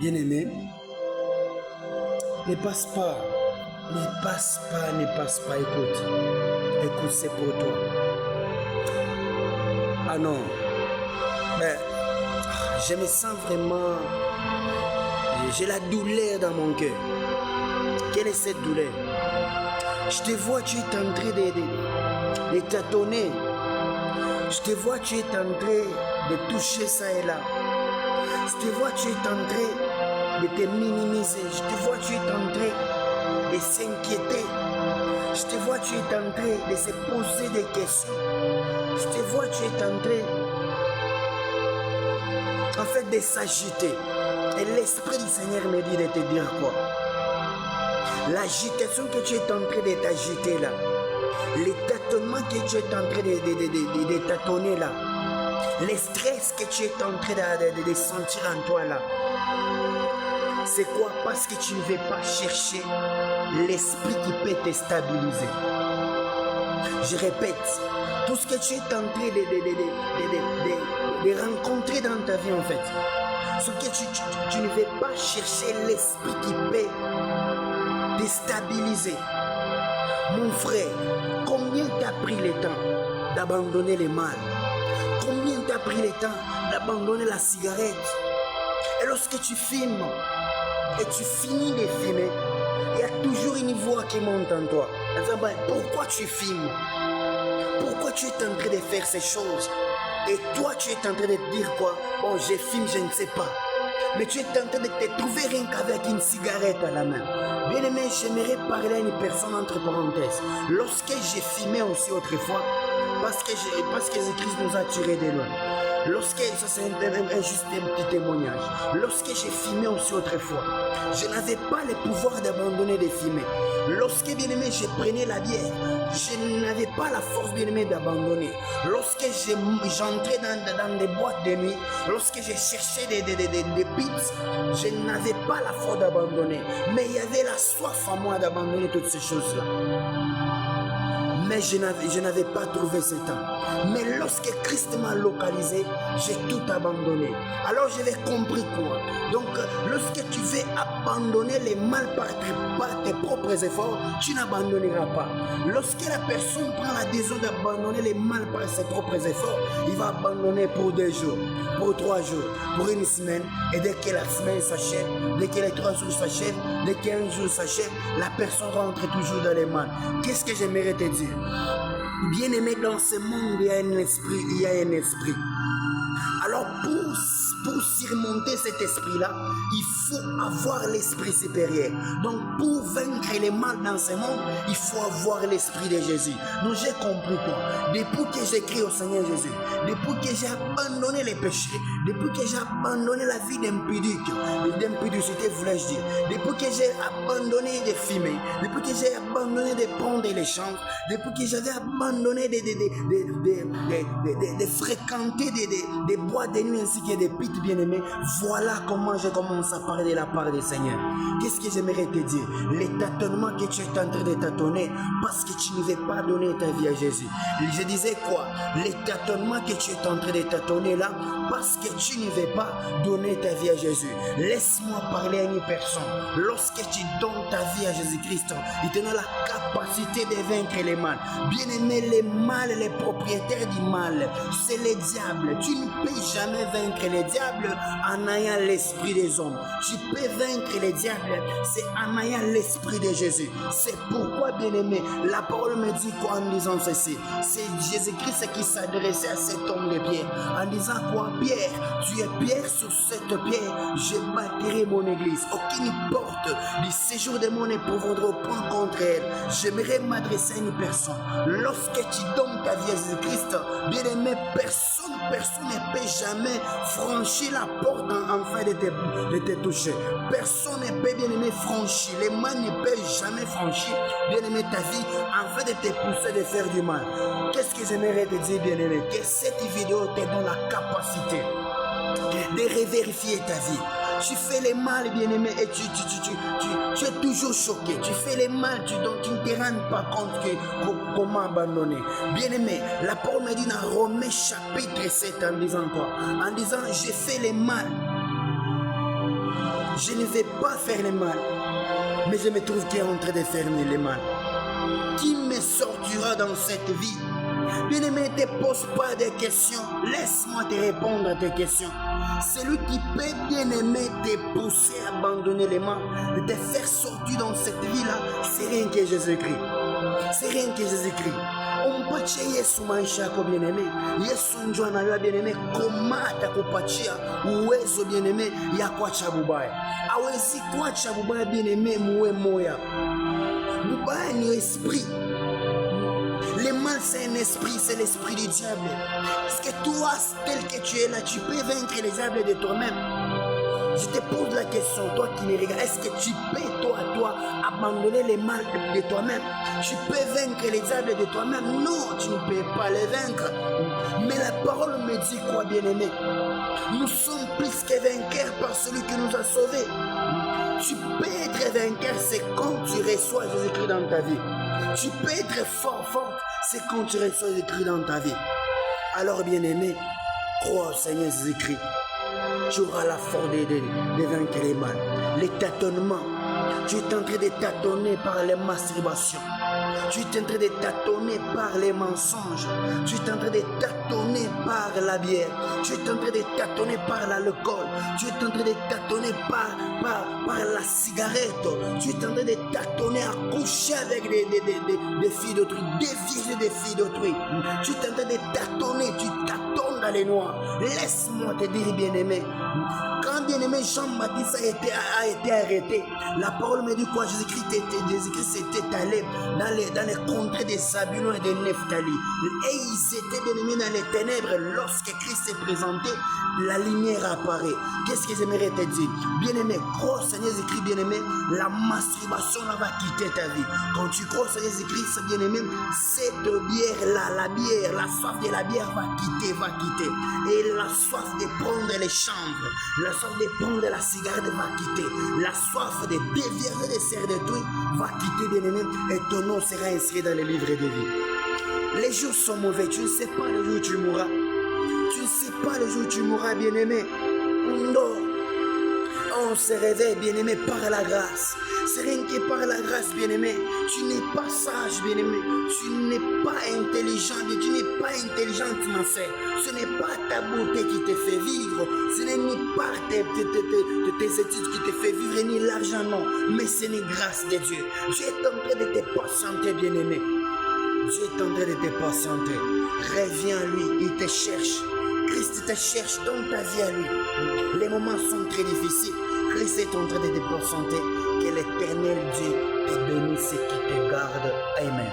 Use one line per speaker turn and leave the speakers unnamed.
Bien-aimé, ne passe pas, ne passe pas, ne passe pas, écoute. Écoute, c'est pour toi. Ah non, ben, je me sens vraiment, j'ai la douleur dans mon cœur. Quelle est cette douleur? Je te vois, tu es en train de tâtonner. Je te vois, tu es en train de toucher ça et là. Je te vois, tu es en train de te minimiser. Je te vois, tu es en train de s'inquiéter. Je te vois, tu es en train de se poser des questions. Je te vois, tu es en train, en fait, de s'agiter. Et l'Esprit du Seigneur me dit de te dire quoi? L'agitation que tu es en train de t'agiter là, les tâtonnements que tu es en train de tâtonner là, le stress que tu es en train de sentir en toi là, c'est quoi? Parce que tu ne veux pas chercher l'esprit qui peut te stabiliser. Je répète, tout ce que tu es en train de rencontrer dans ta vie en fait, ce que tu ne veux pas chercher l'esprit qui peut te stabiliser. Mon frère, combien t'as pris le temps d'abandonner le mal? Combien t'as pris le temps d'abandonner la cigarette? Et lorsque tu fumes et tu finis de fumer, il y a toujours une voix qui monte en toi. Pourquoi tu fumes? Pourquoi tu es en train de faire ces choses? Et toi, tu es en train de te dire quoi? Bon, je fume, je ne sais pas. Mais tu es en train de te trouver rien qu'avec une cigarette à la main. Bien aimé, j'aimerais parler à une personne entre parenthèses. Lorsque j'ai fumé aussi autrefois, parce que Jésus-Christ nous a tirés de loin. Ça c'est juste un petit témoignage. Lorsque j'ai fumé aussi autrefois, je n'avais pas le pouvoir d'abandonner de fumer. Lorsque, bien aimé, je prenais la bière, je n'avais pas la force, bien aimé, d'abandonner. Lorsque j'entrais dans des boîtes de nuit, lorsque je cherchais des beats, je n'avais pas la force d'abandonner. Mais il y avait la soif à moi d'abandonner toutes ces choses-là. Mais je n'avais pas trouvé ce temps. Mais lorsque Christ m'a localisé, j'ai tout abandonné. Alors j'avais compris quoi? Donc lorsque tu veux abandonner les mal par tes propres efforts, tu n'abandonneras pas. Lorsque la personne prend la décision d'abandonner les mal par ses propres efforts, il va abandonner pour 2 jours, pour 3 jours, pour une semaine. Et dès que la semaine s'achève, dès que les 3 jours s'achèvent, dès qu'un jour s'achève, la personne rentre toujours dans les mal. Qu'est-ce que j'aimerais te dire? Bien aimé, dans ce monde, il y a un esprit. Alors pour surmonter cet esprit-là, il faut avoir l'esprit supérieur. Donc pour vaincre les mal dans ce monde, il faut avoir l'esprit de Jésus. Donc j'ai compris quoi? Depuis que j'écris au Seigneur Jésus, depuis que j'ai abandonné les péchés, depuis que j'ai abandonné la vie d'impudicité, voulais-je dire, depuis que j'ai abandonné de fumer, depuis que j'ai abandonné de prendre les chambres, depuis que j'avais abandonné de fréquenter des boîtes de nuit ainsi que des pits bien-aimés, voilà comment je commence à parler de la part du Seigneur. Qu'est-ce que j'aimerais te dire? Les tâtonnements que tu es en train de tâtonner parce que tu ne veux pas donner ta vie à Jésus. Je disais quoi? Les tâtonnements que tu es en train de tâtonner là parce que tu ne veux pas donner ta vie à Jésus. Laisse-moi parler à une personne. Lorsque tu donnes ta vie à Jésus-Christ, il te donne la capacité de vaincre les mal. Bien aimé, les mal, les propriétaires du mal, c'est les diables. Tu ne peux jamais vaincre les diables en ayant l'esprit des hommes. Tu peux vaincre les diables, c'est en ayant l'esprit de Jésus. C'est pourquoi, bien aimé, la parole me dit quoi en disant ceci? C'est Jésus-Christ qui s'adressait à cet homme de Pierre en disant quoi? Pierre, tu es Pierre, sur cette pierre, je bâtirai mon église. Aucune porte du séjour de mon épouvantera au point contre elle. J'aimerais m'adresser à une personne. Lorsque tu donnes ta vie à Jésus-Christ, bien aimé, personne ne peut jamais franchir la porte afin de te toucher. Personne ne peut, bien aimé, franchir. Les mains ne peuvent jamais franchir, bien aimé, ta vie afin de te pousser de faire du mal. Qu'est-ce que j'aimerais te dire, bien aimé? Que cette vidéo te donne la capacité de revérifier ta vie. Tu fais les mal, bien aimé, et tu es toujours choqué. Tu fais les mal, donc tu ne te rends pas compte comment abandonner. Bien aimé, la parole me dit dans Romains chapitre 7 en disant quoi? En disant, j'ai fait les mal. Je ne vais pas faire le mal, mais je me trouve qui est en train de faire le mal. Qui me sortira dans cette vie? Bien-aimé, ne te pose pas de questions. Laisse-moi te répondre à tes questions. Celui qui peut, bien-aimé, te pousser à abandonner les mains, de te faire sortir dans cette vie-là, c'est rien que Jésus-Christ. C'est rien que Jésus-Christ. Umpatie Yesu maisha yako bien-aimé. Yesu ndio anajua bien-aimé koma atakupatia uwezo bien-aimé ya kuacha bubaya. Hawezi kuacha bubaya bien-aimé muwe moya. Bubaya ni esprit. Le mal, c'est un esprit, c'est l'esprit du diable. Est-ce que toi, tel que tu es là, tu peux vaincre les diables de toi-même? Je te pose la question, toi qui me regardes, est-ce que tu peux, toi, abandonner les mal de toi-même? Tu peux vaincre les diables de toi-même? Non, tu ne peux pas les vaincre. Mais la parole me dit quoi, bien-aimé? Nous sommes plus que vainqueurs par celui qui nous a sauvés. Tu peux être vainqueur, c'est quand tu reçois Jésus-Christ dans ta vie. Tu peux être fort, c'est quand tu reçois Jésus-Christ dans ta vie. Alors, bien-aimé, crois au Seigneur Jésus-Christ. Tu auras la force de vaincre les mal. Les tâtonnements. Tu es en train de tâtonner par les masturbations. Tu es en train de tâtonner par les mensonges. Tu es en train de tâtonner par la bière. Tu es en train de tâtonner par l'alcool. Tu es en train de tâtonner par la cigarette. Tu es en train de tâtonner à coucher avec des filles d'autrui, des filles d'autrui. Tu es en train de tâtonner, tu tâtonnes dans les noirs. Laisse-moi te dire, bien-aimé, quand bien-aimé Jean-Baptiste a été arrêté, la parole me dit quoi? Jésus-Christ s'était allé dans les contrées de Zabulon et de Nephtali. Et ils étaient bien-aimés dans les ténèbres. Lorsque Christ s'est présenté, la lumière apparaît. Qu'est-ce que j'aimerais te dire? Bien-aimé, crois au Seigneur Jésus-Christ, bien-aimé, la masturbation là va quitter ta vie. Quand tu crois au Seigneur Jésus-Christ, bien-aimé, cette bière-là, la soif de la bière va quitter. Et la soif de prendre les chambres, la soif de prendre la cigarette va quitter. La soif de déverser les serres de tout va quitter, bien-aimé, et ton nom sera inscrit dans les livres de vie. Les jours sont mauvais, tu ne sais pas le jour où tu mourras. Tu ne sais pas le jour où tu mourras, bien-aimé. On dort. On se réveille, bien-aimé, par la grâce. C'est rien que par la grâce, bien-aimé. Tu n'es pas sage, bien-aimé. Tu n'es pas intelligent. Tu n'es pas intelligente, ma sœur. Ce n'est pas ta beauté qui te fait vivre. Ce n'est pas tes études qui te fait vivre, ni l'argent, non. Mais c'est une grâce de Dieu. Dieu est en train de te patienter, bien-aimé. Dieu est en train de te patienter. Reviens à lui, il te cherche. Christ te cherche dans ta vie à lui. Les moments sont très difficiles. Christ est en train de te patienter. Que l'éternel Dieu te bénisse et qui te garde. Amen.